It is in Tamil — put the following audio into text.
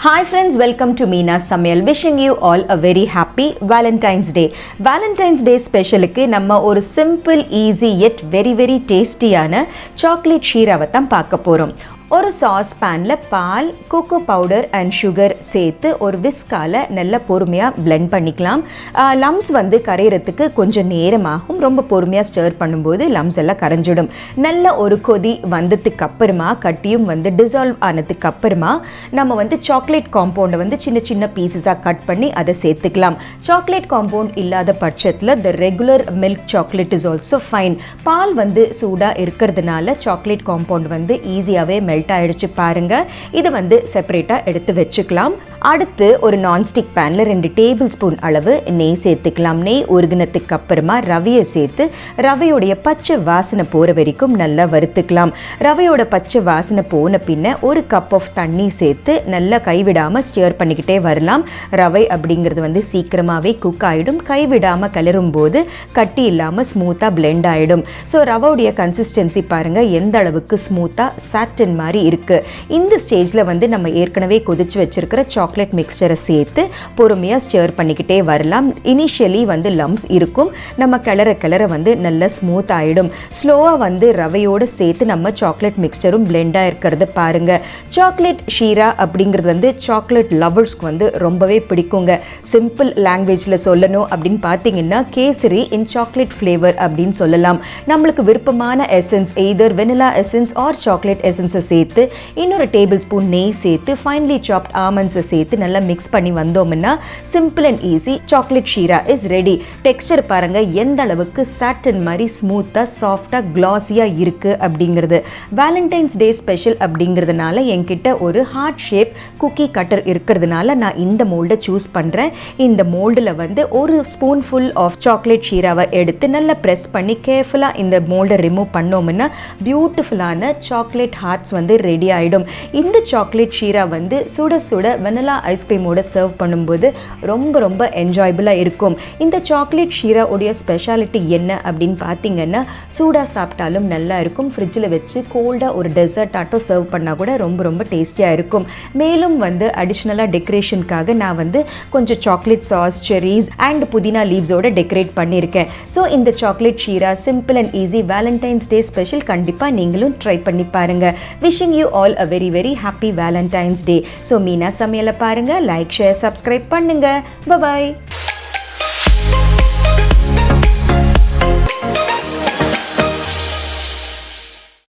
Hi friends, welcome to Meena's Samayal. Wishing you all a very happy Valentine's Day. Valentine's Day ஸ்பெஷலுக்கு நம்ம ஒரு சிம்பிள் ஈஸி yet very டேஸ்டியான சாக்லேட் ஷீராவை தான் பார்க்க போகிறோம். ஒரு சாஸ் பேனில் பால், கோகோ பவுடர் அண்ட் சுகர் சேர்த்து ஒரு விஸ்கால் நல்லா பொறுமையாக பிளெண்ட் பண்ணிக்கலாம். லம்ஸ் கரையிறதுக்கு கொஞ்சம் நேரமாகும். ரொம்ப பொறுமையாக ஸ்டர் பண்ணும்போது லம்ஸ் எல்லாம் கரைஞ்சிடும். நல்ல ஒரு கொதி வந்ததுக்கு அப்புறமா கட்டியும் டிசால்வ் ஆனதுக்கு அப்புறமா நம்ம சாக்லேட் காம்பவுண்டை சின்ன சின்ன பீசஸாக கட் பண்ணி அதை சேர்த்துக்கலாம். சாக்லேட் காம்பவுண்ட் இல்லாத பட்சத்தில் the regular milk chocolate is also fine. பால் சூடாக இருக்கிறதுனால சாக்லேட் காம்பவுண்ட் ஈஸியாகவே மெல்ட் ஆயிடுச்சு பாருங்க. இது செப்பரேட்டாக எடுத்து வச்சுக்கலாம். அடுத்து ஒரு நான்ஸ்டிக் பேனில் 2 டேபிள் ஸ்பூன் அளவு நெய் சேர்த்துக்கலாம். நெய் உருகினத்துக்கு அப்புறமா ரவையை சேர்த்து ரவையோடைய பச்சை வாசனை போகிற வரைக்கும் நல்லா வறுத்துக்கலாம். ரவையோட பச்சை வாசனை போன பின்ன ஒரு கப் ஆஃப் தண்ணி சேர்த்து நல்லா கைவிடாமல் ஸ்டியர் பண்ணிக்கிட்டே வரலாம். ரவை அப்படிங்கிறது சீக்கிரமாகவே குக் ஆகிடும். கைவிடாமல் கிளறும் போது கட்டி இல்லாமல் ஸ்மூத்தாக பிளெண்ட் ஆகிடும். ஸோ ரவையோடைய கன்சிஸ்டன்சி பாருங்கள் எந்த அளவுக்கு ஸ்மூத்தாக சாட்டின் மாதிரி இருக்குது. இந்த ஸ்டேஜில் நம்ம ஏற்கனவே கொதிச்சு வச்சிருக்கிற சாக்லேட் மிக்சரை சேர்த்து பொறுமையாக ஸ்டியர் பண்ணிக்கிட்டே வரலாம். இனிஷியலி லம்ஸ் இருக்கும். நம்ம கிளற நல்லா ஸ்மூத் ஆகிடும். ஸ்லோவாக ரவையோடு சேர்த்து நம்ம சாக்லேட் மிக்சரும் பிளெண்டாக இருக்கிறது பாருங்கள். சாக்லேட் ஷீரா அப்படிங்கிறது சாக்லேட் லவர்ஸ்க்கு ரொம்பவே பிடிக்குங்க. சிம்பிள் லாங்குவேஜில் சொல்லணும் அப்படின்னு பார்த்தீங்கன்னா கேசரி இன் சாக்லேட் ஃப்ளேவர் அப்படின்னு சொல்லலாம். நம்மளுக்கு விருப்பமான essence either vanilla essence or chocolate எசன்ஸை சேர்த்து இன்னொரு டேபிள் ஸ்பூன் நெய் சேர்த்து ஃபைன்லி சாப்ட் ஆமண்ட்ஸை சேர்த்து நல்லா மிக்ஸ் பண்ணி வந்தோம்னா simple and easy chocolate Sheera is ready. Dexter பாருங்க எந்த அளவுக்கு சாட்டின் மாதிரி ஸ்மூத்தாக சாஃப்டாக கிளாஸியாக இருக்குது அப்படிங்கிறது. வேலண்டைன்ஸ் டே ஸ்பெஷல் அப்படிங்கிறதுனால என்கிட்ட ஒரு ஹார்ட் ஷேப் குக்கி கட்டர் இருக்கிறதுனால நான் இந்த மோல்டை சூஸ் பண்ணுறேன். இந்த மோல்டில் ஒரு ஸ்பூன் ஃபுல் ஆஃப் சாக்லேட் ஷீராவை எடுத்து நல்லா ப்ரெஸ் பண்ணி கேர்ஃபுல்லாக இந்த மோல்டை ரிமூவ் பண்ணோம்னா பியூட்டிஃபுல்லான சாக்லேட் ஹார்ட்ஸ் ரெடி ஆகிடும். இந்த சாக்லேட் ஷீரா சுட சுட வெனிலா ஐஸ்கிரீமோட சர்வ் பண்ணும்போது ரொம்ப என்ஜாயபிளாக இருக்கும். இந்த சாக்லேட் ஷீரா உடைய ஸ்பெஷாலிட்டி என்ன அப்படின்னு பார்த்தீங்கன்னா சூடாக சாப்பிட்டாலும் நல்லா இருக்கும். ஃப்ரிட்ஜில் வச்சு கோல்டாக ஒரு டெசர்ட் ஆட்டோ சர்வ் பண்ணால் கூட ரொம்ப டேஸ்டியாக இருக்கும். மேலும் அடிஷ்னலாக டெக்கரேஷனுக்காக நான் கொஞ்சம் சாக்லேட் சாஸ், செரீஸ் அண்ட் புதினா லீவ்ஸோட டெக்கரேட் பண்ணியிருக்கேன். ஸோ இந்த chocolate Sheera simple and easy Valentine's day special கண்டிப்பாக நீங்களும் ட்ரை பண்ணி பாருங்கள். Wishing you all a very happy Valentine's day. So Meena சமையலை பாருங்கள், லைக், ஷேர், சப்ஸ்கிரைப் பண்ணுங்கள். பாய்.